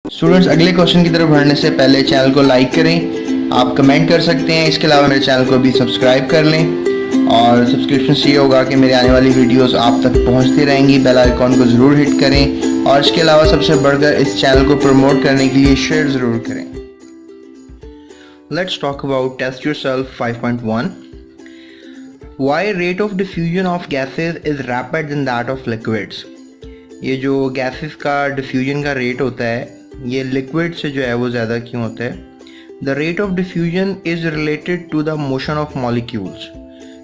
Students, अगले question की तरफ बढ़ने से पहले चैनल को लाइक करें, आप कमेंट कर सकते हैं। इसके अलावा मेरे चैनल को भी सब्सक्राइब कर लें और सब्सक्रिप्शन से ये होगा कि मेरी आने वाली वीडियोस आप तक पहुंचती रहेंगी। बेल आइकॉन को ज़रूर हिट करें और इसके अलावा सबसे बढ़कर इस चैनल को प्रमोट करने के लिए शेयर ज़रूर करें। Let's talk about test yourself 5.1। Why rate of diffusion of gases is rapid than that of liquids? ये जो गैसेस का डिफ्यूजन का रेट होता है ये लिक्विड से जो है वो ज़्यादा क्यों होता है? The rate of diffusion is related to the motion of molecules.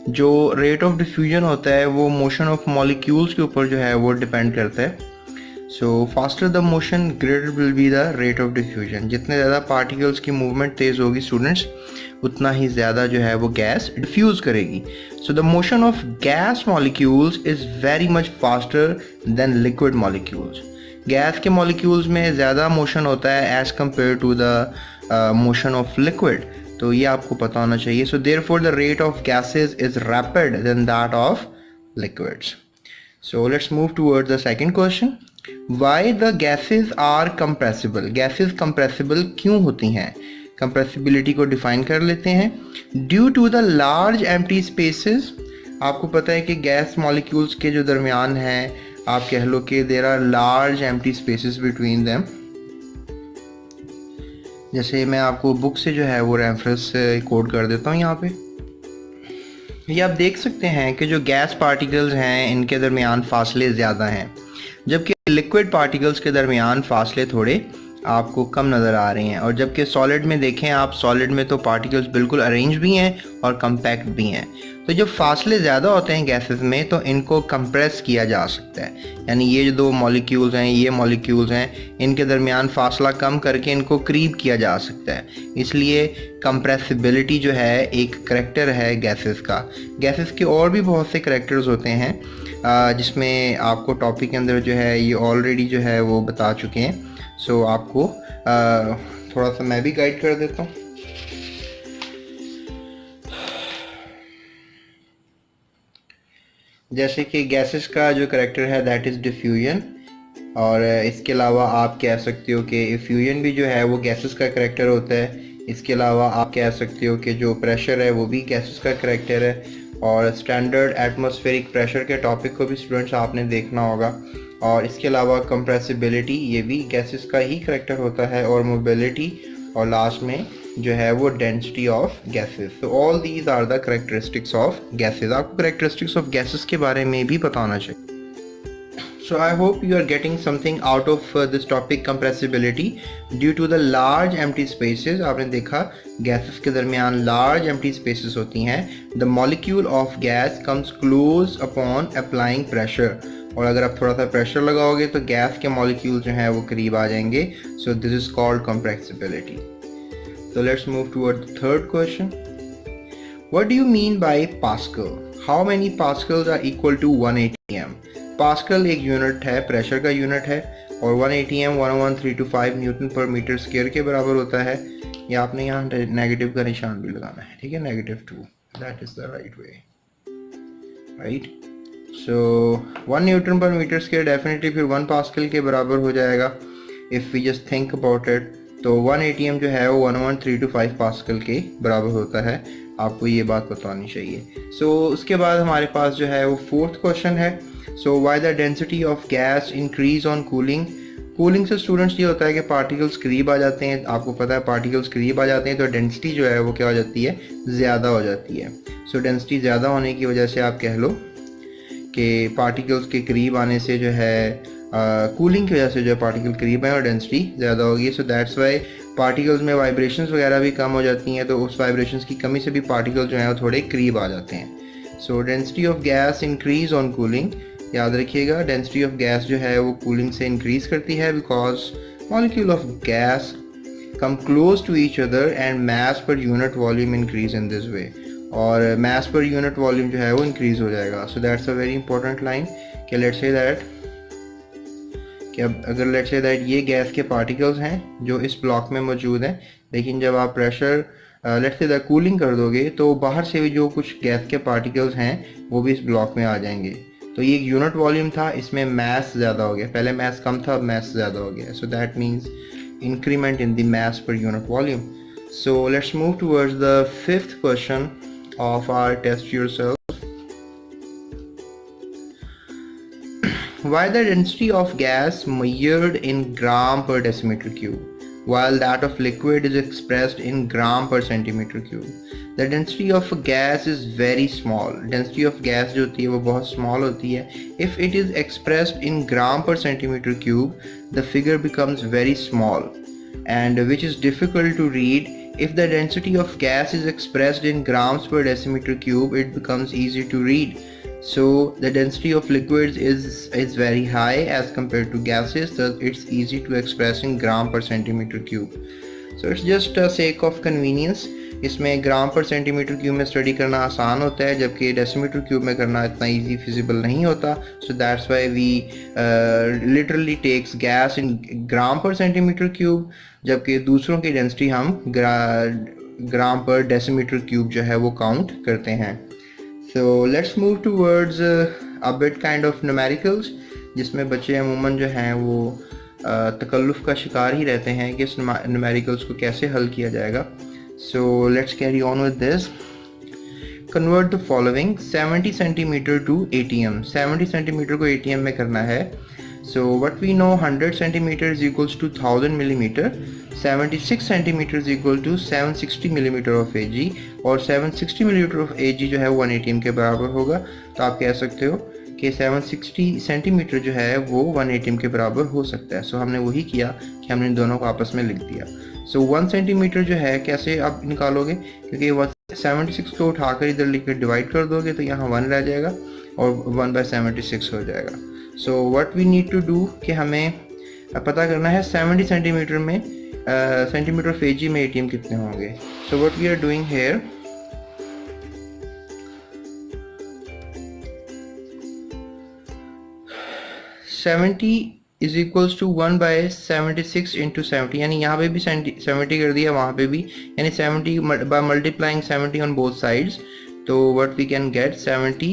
जो रेट ऑफ डिफ्यूजन होता है वो मोशन ऑफ मॉलिक्यूल्स के ऊपर जो है वो डिपेंड करता है। So faster the motion greater will be the rate of diffusion. जितने ज़्यादा पार्टिकल्स की मूवमेंट तेज़ होगी स्टूडेंट्स, उतना ही ज़्यादा जो है वो गैस डिफ्यूज़ करेगी। So the motion of gas molecules is very much faster than liquid molecules. Gas के मॉलिक्यूल्स में ज़्यादा मोशन होता है as compare to the motion of liquid. तो ये आपको पता होना चाहिए। So therefore the rate of gases is rapid than that of liquids. So let's move towards the second question. Why the gases are compressible? Gases compressible क्यों होती हैं? Compressibility को डिफाइन कर लेते हैं। Due to the large empty spaces. आपको पता है कि गैस मॉलिक्यूल्स के जो दरमियान हैं, आप कह लो कि there are large empty spaces between them. जैसे मैं आपको बुक से जो है वो रेफरेंस कोड कर देता हूँ यहाँ पे। ये आप देख सकते हैं कि जो गैस पार्टिकल्स हैं इनके दरमियान फासले ज़्यादा हैं, जबकि लिक्विड पार्टिकल्स के दरमियान फासले थोड़े आपको कम नज़र आ रहे हैं। और जबकि सॉलिड में देखें आप, सॉलिड में तो पार्टिकल्स बिल्कुल अरेंज भी हैं और कम्पैक्ट भी हैं। तो जब फासले ज़्यादा होते हैं गैसेस में तो इनको कंप्रेस किया जा सकता है। यानी ये जो दो मॉलिक्यूल्स हैं, ये मॉलिक्यूल्स हैं, इनके दरमियान फासला कम करके इनको करीब किया जा सकता है। इसलिए कंप्रेसिबिलिटी जो है एक करैक्टर है गैसेस का। गैसेस के और भी बहुत से करैक्टर्स होते हैं जिसमें आपको टॉपिक के अंदर जो है ये ऑलरेडी जो है वो बता चुके हैं। सो आपको थोड़ा सा मैं भी गाइड कर देता हूँ। जैसे कि गैसेस का जो करैक्टर है दैट इज़ डिफ्यूजन, और इसके अलावा आप कह सकते हो कि इफ्यूजन भी जो है वो गैसेस का करैक्टर होता है। इसके अलावा आप कह सकते हो कि जो प्रेशर है वो भी गैसेस का करैक्टर है। और स्टैंडर्ड एटमॉस्फेरिक प्रेशर के टॉपिक को भी स्टूडेंट्स आपने देखना होगा। और इसके अलावा कंप्रेसिबिलिटी ये भी गैसेस का ही करैक्टर होता है, और मोबिलिटी, और लास्ट में जो है वो डेंसिटी ऑफ गैसेस। तो all these are the characteristics of gases. आपको करेक्टरिस्टिक्स ऑफ गैसेस के बारे में भी पता होना चाहिए। So I hope you are getting something out of this topic compressibility due to the large empty spaces। आपने देखा गैसेस के दरमियान large empty spaces होती हैं। The molecule of gas comes close upon applying pressure। और अगर आप थोड़ा सा प्रेशर लगाओगे तो गैस के मॉलिक्यूल जो हैं वो करीब आ जाएंगे। So this is called compressibility। So let's move toward the third question। What do you mean by Pascal? How many Pascals are equal to 1 atm? Pascal एक यूनिट है, प्रेशर का यूनिट है, और 1 atm 11325 Newton per metre square के बराबर होता है। या आपने यहाँ नेगेटिव का निशान भी लगाना है, ठीक है, -2, that is the right way, right. So 1 newton per metre square definitely फिर 1 पास्कल के बराबर हो जाएगा if we just think about it. तो 1 atm जो है वो 11325 पास्कल के बराबर होता है। आपको ये बात बतानी चाहिए। सो उसके बाद हमारे पास जो है वो फोर्थ क्वेश्चन है। So why the density of gas increase on cooling? Cooling से स्टूडेंट्स ये होता है कि पार्टिकल्स करीब आ जाते हैं। आपको पता है पार्टिकल्स करीब आ जाते हैं तो डेंसिटी जो है वो क्या हो जाती है, ज़्यादा हो जाती है। सो डेंसिटी ज़्यादा होने की वजह से आप कह लो कि पार्टिकल्स के करीब आने से जो है कूलिंग की वजह से जो है पार्टिकल करीब आए और डेंसिटी ज़्यादा होगी। सो दैट्स वाई पार्टिकल्स में वाइब्रेशंस वगैरह भी कम हो जाती हैं। तो उस वाइब्रेशंस की कमी से भी पार्टिकल जो है वो थोड़े करीब आ जाते हैं। सो density of gas increase on cooling. याद रखिएगा डेंसिटी ऑफ गैस जो है वो कूलिंग से इंक्रीज करती है because molecule of gas come close to each other and mass per unit volume increase in this way. और मास पर यूनिट वॉल्यूम जो है वो इंक्रीज हो जाएगा। So that's a very important line कि लेट्स से दैट कि अब अगर लेट्स से दैट ये गैस के पार्टिकल्स हैं जो इस ब्लॉक में मौजूद हैं, लेकिन जब आप pressure let's say that cooling कर दोगे तो बाहर से भी जो कुछ गैस के पार्टिकल्स हैं वो भी इस ब्लॉक में आ जाएंगे। तो ये एक यूनिट वॉल्यूम था, इसमें मास ज़्यादा हो गया। पहले मास कम था, अब मास ज़्यादा हो गया। So that means increment in the mass per unit volume. So let's move towards the fifth question of our test yourself. Why the density of gas measured in gram per decimeter cube while that of liquid is expressed in gram per centimeter cube? The density of gas is very small. Density of gas जो होती है वो बहुत small होती है. If it is expressed in gram per centimeter cube, the figure becomes very small, and which is difficult to read. If the density of gas is expressed in grams per decimeter cube, it becomes easy to read. So the density of liquids is very high as compared to gases, so it's easy to express in gram per centimeter cube. So it's just a sake of convenience. इसमें ग्राम per centimetre cube में study करना आसान होता है, जबकि decimetre cube में करना इतना इजी फिजिबल नहीं होता. So that's why we literally takes gas in gram per centimetre cube, जबकि दूसरों की डेंसिटी हम ग्राम पर डेसीमीटर क्यूब जो है वो काउंट करते हैं. सो let's move towards a bit kind of numericals, जिसमें बच्चे अमूमन जो हैं वो तकल्लुफ़ का शिकार ही रहते हैं कि इस न्यूमेरिकल्स को कैसे हल किया जाएगा. So let's carry on with this. Convert the following: 70 centimeter to ATM. 70 centimeter को ATM में करना है. So what we know, 100 centimeter is equals to 1000 millimeter. 76 centimeter is equal to 760 millimeter of Ag, और 760 millimeter of Ag जो है 1 ATM के बराबर होगा. तो आप कह सकते हो कि 760 सेंटीमीटर जो है वो 1 ATM के बराबर हो सकता है. सो हमने वही किया कि हमने दोनों को आपस में लिख दिया. सो 1 सेंटीमीटर जो है कैसे आप निकालोगे, क्योंकि 76 को उठाकर इधर लिखकर डिवाइड कर दोगे तो यहाँ 1 रह जाएगा और 1/76 हो जाएगा. So what we need to do कि हमें पता करना है 70 सेंटीमीटर में सेंटीमीटर ऑफ Ag में ATM कितने होंगे. So what we are doing here, is equals to 1/76 into 70, यानी यहाँ पे भी 70 कर दिया, वहाँ पे भी, यानी 70 by multiplying 70 on both sides. तो what we can get 70,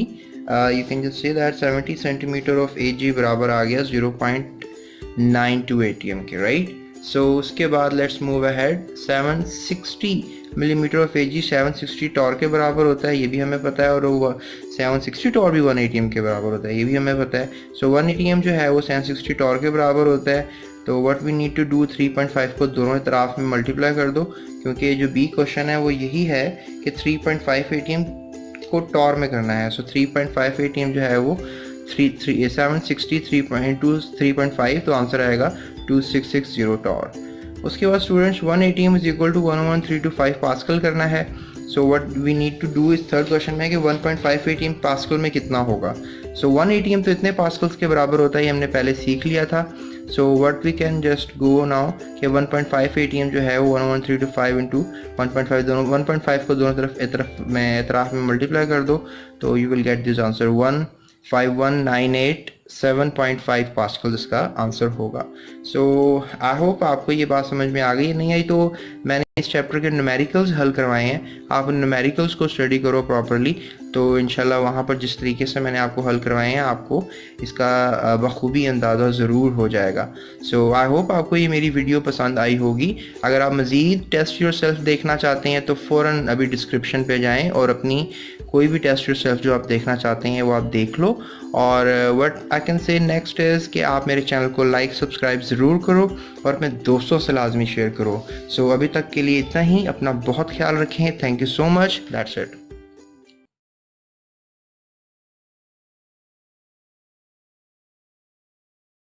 you can just say that 70 centimetre of Ag बराबर आ गया 0.92 ATM के, राइट. सो उसके बाद let's move ahead. 760 millimetre of Ag 760 torr के बराबर होता है, ये भी हमें पता है, और वो 760 टॉर भी 1 ATM के बराबर होता है, ये भी हमें पता है. सो 1 ATM जो है वो 760 टॉर के बराबर होता है. तो what we need to do, 3.5 को दोनों तरफ में मल्टीप्लाई कर दो, क्योंकि जो बी क्वेश्चन है वो यही है कि 3.5 ATM को टॉर में करना है. सो 3.5 ATM जो है वो 760 3.5, तो आंसर आएगा 2660 टॉर. उसके बाद students 1 ATM is equal to 11325 pascal करना है. So what we need to do इस थर्ड क्वेश्चन में कि 1.5 ATM पास्कल में कितना होगा. सो 1 ATM तो इतने पास्कल्स के बराबर होता है, ये हमने पहले सीख लिया था. So what we can just go now कि 1.5 ATM जो है वो 11325 इंटू 1.5, दोनों 1.5 को दोनों तरफ में मल्टीप्लाई कर दो, तो you will get this answer 15198.7.5 pascal इसका आंसर होगा. सो आई होप आपको ये बात समझ में आ गई. नहीं आई तो मैंने इस चैप्टर के न्यूमेरिकल्स हल करवाए हैं, आप न्यूमेरिकल्स को स्टडी करो प्रॉपरली, तो इंशाल्लाह वहाँ पर जिस तरीके से मैंने आपको हल करवाए हैं आपको इसका बखूबी अंदाज़ा ज़रूर हो जाएगा. सो आई होप आपको ये मेरी वीडियो पसंद आई होगी. अगर आप मज़ीद टेस्ट योरसेल्फ देखना चाहते हैं तो फ़ौरन अभी डिस्क्रिप्शन पे जाएं और अपनी कोई भी टेस्ट योरसेल्फ जो आप देखना चाहते हैं वो आप देख लो. और what I can say next is कि आप मेरे चैनल को लाइक सब्सक्राइब ज़रूर करो और अपने दोस्तों से लाजमी शेयर करो. सो अभी तक के लिए इतना ही. अपना बहुत ख्याल रखें. Thank you so much. That's it.